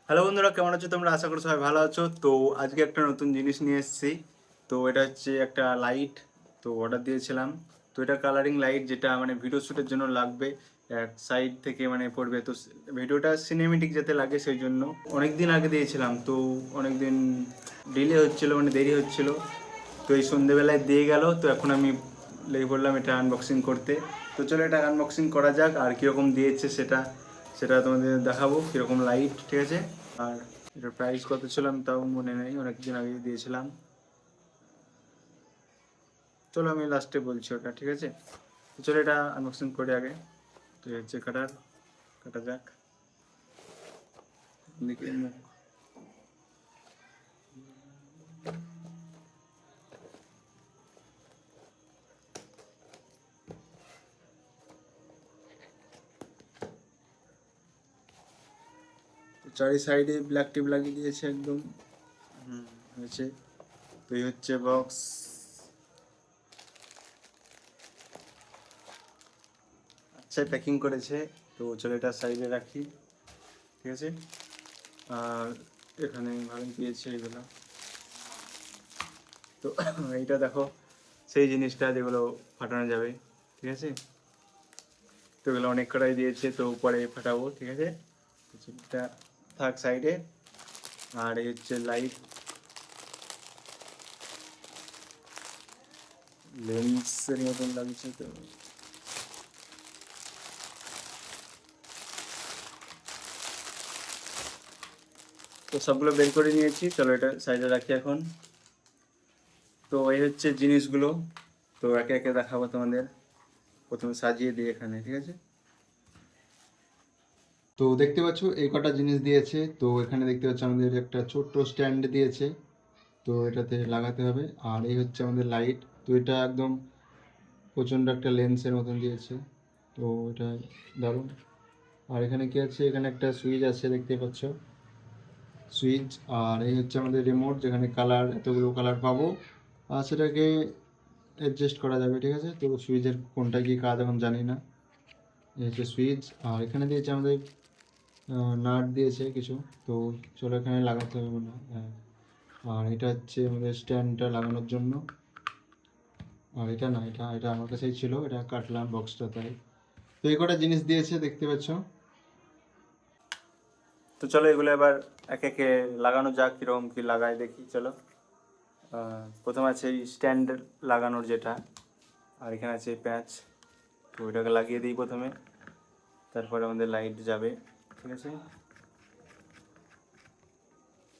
Hello বন্ধুরা, কেমন আছো তোমরা? আশা করি সবাই ভালো আছো। তো আজকে একটা নতুন জিনিস নিয়ে এসেছি। তো এটা হচ্ছে একটা লাইট। তো অর্ডার দিয়েছিলাম। তো এটা কালারিং লাইট, যেটা মানে ভিডিও শ্যুটের জন্য লাগবে। এক সাইড থেকে মানে পড়বে, তো ভিডিওটা সিনেমেটিক যাতে লাগে সেই জন্য অনেক দিন আগে দিয়েছিলাম। তো অনেক দিন ডিলে হচ্ছিলো, মানে দেরি হচ্ছিলো। তো এই সন্ধেবেলায় দিয়ে গেল। তো এখন আমি লেগে পড়লাম এটা আনবক্সিং করতে। তো চলো এটা আনবক্সিং করা যাক, আর কীরকম দিয়েছে সেটা সেটা তোমাদের দেখাবো, কীরকম লাইট, ঠিক আছে? আর এটার প্রাইস কত ছিল আমি তাও মনে নেই, অনেক দিন আগে দিয়েছিলাম। চলো আমি লাস্টে বলছি ওটা, ঠিক আছে? তো চলো এটা আনবক্সিং করে আগে। তো এই হচ্ছে কাটা যাক। দেখি মুখ। তো চারি সাইডে ব্ল্যাক টিপ লাগিয়ে দিয়েছে একদম। হয়েছে। তো এই হচ্ছে বক্স। আচ্ছা প্যাকিং করেছে। তো চলো এটা সাইডে রাখি, ঠিক আছে? আর এখানে ভালো দিয়েছে এগুলো। তো এইটা দেখো, সেই জিনিসটা যেগুলো ফাটানো যাবে, ঠিক আছে? তো এগুলো অনেক কটাই দিয়েছে, তো পরে ফাটাবো, ঠিক আছে? এটা থাক সাইডে। আর এই হচ্ছে লাইট, লেন্সের মতন লাগছে। তো তো সবগুলো বের করে নিয়েছি, চলো এটা সাইডে রাখি এখন। তো এই হচ্ছে জিনিসগুলো। তো একে একে দেখাবো তোমাদের। প্রথমে সাজিয়ে দিই এখানে, ঠিক আছে? তো দেখতে পাচ্ছ এই কটা জিনিস দিয়েছে। তো এখানে দেখতে পাচ্ছ আমাদের একটা ছোট্ট স্ট্যান্ড দিয়েছে। তো এটাতে লাগাতে হবে। আর এই হচ্ছে আমাদের লাইট। তো এটা একদম প্রচণ্ড একটা লেন্সের মতন দিয়েছে। তো এটা দারুণ। আর এখানে কি আছে, এখানে একটা সুইচ আছে দেখতে পাচ্ছ, সুইচ। আর এই হচ্ছে আমাদের রিমোট, যেখানে কালার, এতগুলো কালার পাবো আর সেটাকে অ্যাডজাস্ট করা যাবে, ঠিক আছে? তো সুইচের কোনটা কি কাজ এখন জানি না। এই হচ্ছে সুইচ। আর এখানে দিয়েছে আমাদের নাট দিয়েছে কিছু। তো চলো এখানে লাগাতে হবে মনে হয়, হ্যাঁ। আর এটা হচ্ছে আমাদের স্ট্যান্ডটা লাগানোর জন্য। আর এটা না, এটা এটা আমার কাছেই ছিল, এটা কাটলাম বক্সটা তাই। তো এই কটা জিনিস দিয়েছে দেখতে পাচ্ছ। তো চলো এগুলো এবার একে একে লাগানো যাক, কীরকম কী লাগায় দেখি, চলো। প্রথম আছে এই স্ট্যান্ড লাগানোর যেটা। আর এখানে আছে প্যাচ। তো ওইটাকে লাগিয়ে দিই প্রথমে, তারপরে আমাদের লাইট যাবে, ঠিক আছে?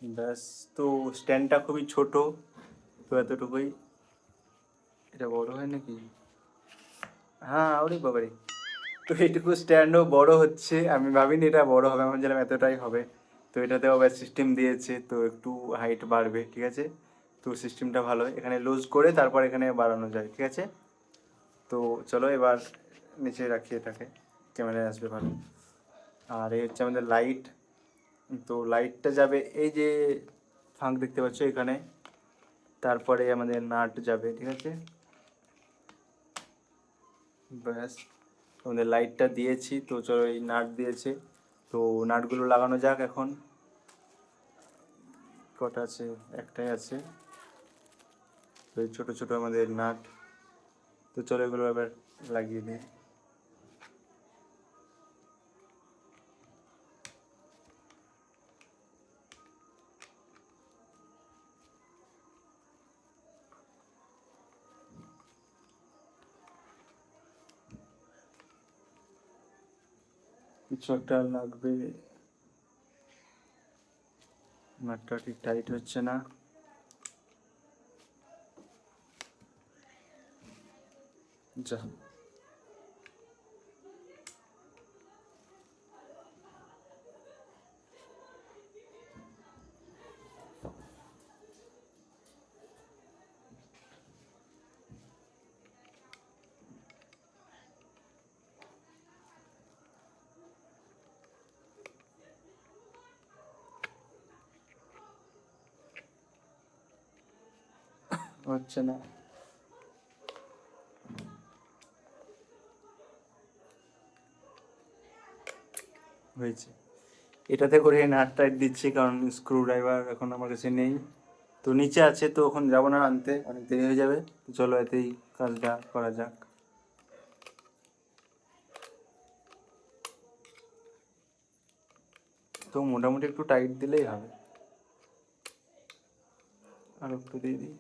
ব্যাস। তো স্ট্যান্ডটা খুবই ছোট, তো এতটুকুই। এটা বড় হয় নাকি? হ্যাঁ, ওরে বাবারে। তো এইটুকু স্ট্যান্ডও বড় হচ্ছে, আমি ভাবিনি এটা বড় হবে, আমি ভাবছিলাম এতটাই হবে। তো এটাতেও আবার সিস্টেম দিয়েছে, তো একটু হাইট বাড়বে, ঠিক আছে? তো সিস্টেমটা ভালো, এখানে লুজ করে তারপর এখানে বাড়ানো যায়, ঠিক আছে? তো চলো এবার নিচে রাখি এটাকে, ক্যামেরায় আসবে ভালো। আর এই হচ্ছে আমাদের লাইট। তো লাইটটা যাবে এই যে ফাঁক দেখতে পাচ্ছ এখানে, তারপরে আমাদের নাট যাবে, ঠিক আছে? ব্যাস, আমাদের লাইটটা দিয়েছি। তো চলো এই নাট দিয়েছে, তো নাটগুলো লাগানো যাক এখন। কটা আছে? একটাই আছে। তো এই ছোটো ছোটো আমাদের নাট। তো চলো এগুলো এবার লাগিয়ে দিই। কিছু একটা লাগবে, নাটটা ঠিক টাইট হচ্ছে না। যা, হচ্ছে না। হয়েছে। এটাতে করে নাট টাইট দিচ্ছি, কারণ স্ক্রু ড্রাইভার এখন আমার কাছে নেই। তো নিচে আছে, তো এখন যাবো না আনতে, অনেক দেরি হয়ে যাবে। তো চলো এতেই কাজটা করা যাক। তো মোটামুটি একটু টাইট দিলেই হবে, আর একটু দিয়ে দিই।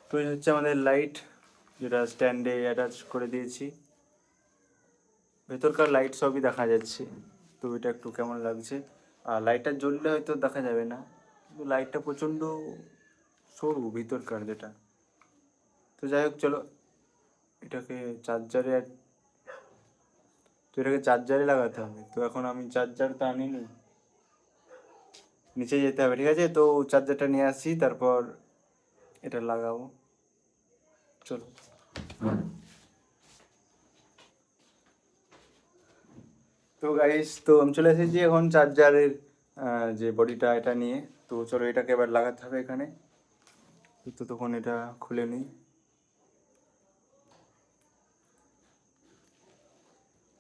তো এই হচ্ছে আমাদের লাইট, যেটা স্ট্যান্ডে অ্যাটাচ করে দিয়েছি। ভেতরকার লাইট সবই দেখা যাচ্ছে। তো এটা একটু কেমন লাগছে, আর লাইটটা জ্বললে হয়তো দেখা যাবে না, কিন্তু লাইটটা প্রচণ্ড সরু ভিতরকার যেটা। তো যাই হোক, চলো এটাকে চার্জারে, তো এটাকে চার্জারে লাগাতে হবে। তো এখন আমি চার্জার তো আনিনি, নিচে যেতে হবে, ঠিক আছে? তো চার্জারটা নিয়ে আসি, তারপর এটা লাগাবো। চলো। তো গাইস, তো আমি চলে এসেছি এখন চার্জারের যে বডিটা এটা নিয়ে। তো চলো এটাকে এবার লাগাতে হবে এখানে। তো তখন এটা খুলে নিই।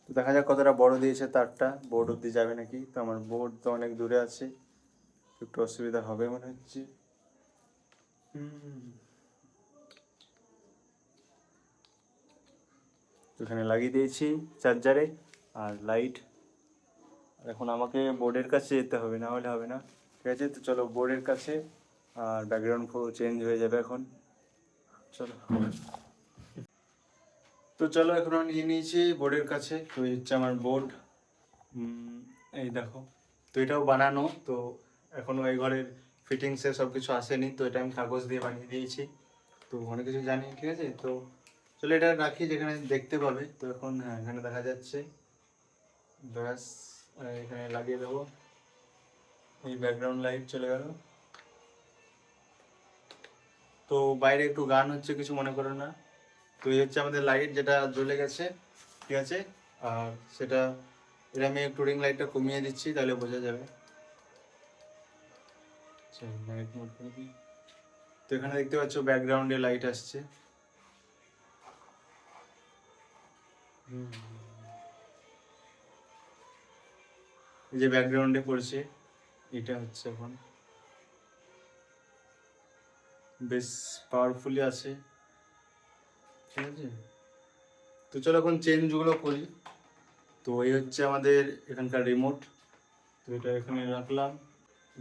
তো দেখা যাক কতটা বড় দিয়েছে তারটা, বোর্ড অব্দি যাবে নাকি। তো আমার বোর্ড তো অনেক দূরে আছে, একটু অসুবিধা হবে মনে হচ্ছে। তো এখানে লাগিয়ে দিয়েছি চার্জারে আর লাইট। এখন আমাকে বোর্ডের কাছে যেতে হবে, না হলে হবে না, ঠিক আছে? তো চলো বোর্ডের কাছে, আর ব্যাকগ্রাউন্ড পুরো চেঞ্জ হয়ে যাবে এখন। চলো। তো চলো, এখন আমি নিয়ে নিয়েছি বোর্ডের কাছে। তো এই হচ্ছে আমার বোর্ড, এই দেখো। তো এটাও বানানো, তো এখনও এই ঘরের ফিটিংসে সব কিছু আসেনি। তো এটা আমি কাগজ দিয়ে বানিয়ে দিয়েছি, তো অনেক কিছু জানি, ঠিক আছে? তো চলো এটা রাখি যেখানে দেখতে পাবে। তো এখন হ্যাঁ, এখানে দেখা যাচ্ছে, ব্যাস এখানে লাগিয়ে দেবো। এই ব্যাকগ্রাউন্ড লাইট চলে গেল। তো বাইরে একটু গান হচ্ছে, কিছু মনে করো না। তো এই হচ্ছে আমাদের লাইট, যেটা জ্বলে গেছে, ঠিক আছে? আর সেটা, এটা আমি একটু রিং লাইটটা কমিয়ে দিচ্ছি, তাহলে বোঝা যাবে। লাইট মোড করে দিই। তো এখানে দেখতে পাচ্ছ ব্যাকগ্রাউন্ডে লাইট আসছে। এই যে ব্যাকগ্রাউন্ডে পড়ছে, এটা হচ্ছে এখন বেশ পাওয়ারফুলি আছে, ঠিক আছে? তো চলো এখন চেঞ্জগুলো করি। তো এই হচ্ছে আমাদের এখানকার রিমোট। তো এটা এখানে রাখলাম,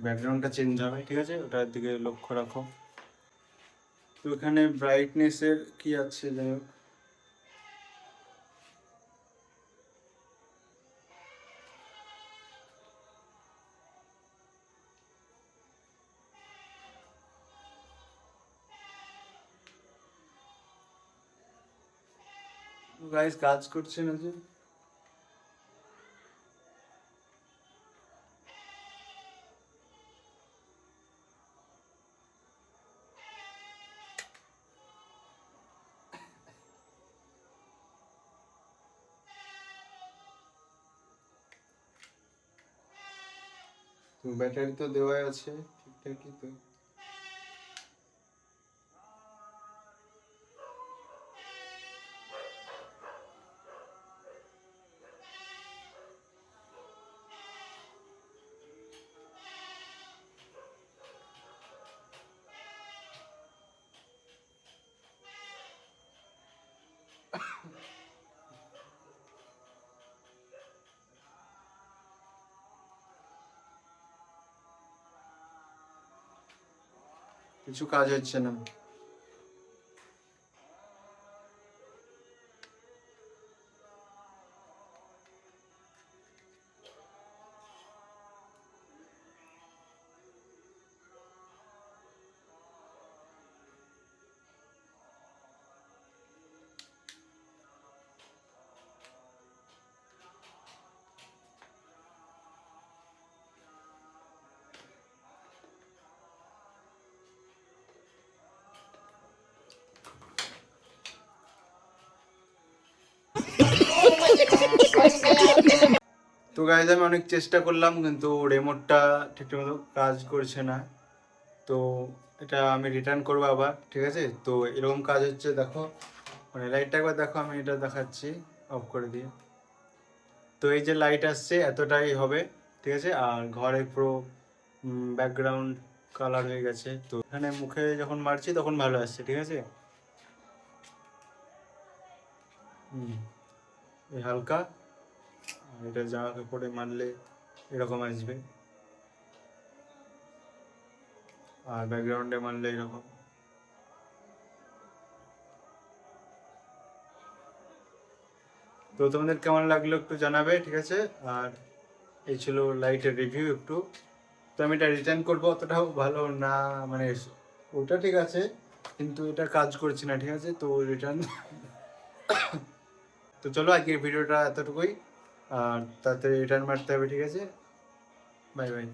ব্যাকগ্রাউন্ডটা চেঞ্জ হবে, ঠিক আছে? ওটার দিকে লক্ষ্য রাখো। তো এখানে ব্রাইটনেসের কি আছে, যাই হোক। গাইস কাজ করছে না যে। তো ব্যাটারি তো দেওয়াই আছে ঠিকঠাকই তো। কিছু কাজ হচ্ছে না। তো গাইজ আমি অনেক চেষ্টা করলাম, কিন্তু রিমোটটা ঠিকঠাক কাজ করছে না। তো এটা আমি রিটার্ন করবো আবার, ঠিক আছে? তো এরকম কাজ হচ্ছে, দেখো। মানে লাইটটা একবার দেখো, আমি এটা দেখাচ্ছি অফ করে দিয়ে। তো এই যে লাইট আসছে এতটাই হবে, ঠিক আছে। আর ঘরে পুরো ব্যাকগ্রাউন্ড কালার হয়ে গেছে। তো এখানে মুখে যখন মারছি তখন ভালো আসছে, ঠিক আছে। এই হালকা, আর এটা জামা কাপড়ে মারলে এরকম আসবে, আর ব্যাকগ্রাউন্ডে মারলে এরকম। তো তোমাদের কেমন লাগলো একটু জানাবে, ঠিক আছে। আর এই ছিল লাইটের রিভিউ একটু। তো আমি এটা রিটার্ন করবো, অতটাও ভালো না, মানে ওটা ঠিক আছে কিন্তু এটা কাজ করছে না, ঠিক আছে। তো রিটার্ন তো চলো আজকের ভিডিওটা এতটুকুই, আর তাড়াতাড়ি রিটার্ন মারতে হবে, ঠিক আছে। Bye bye.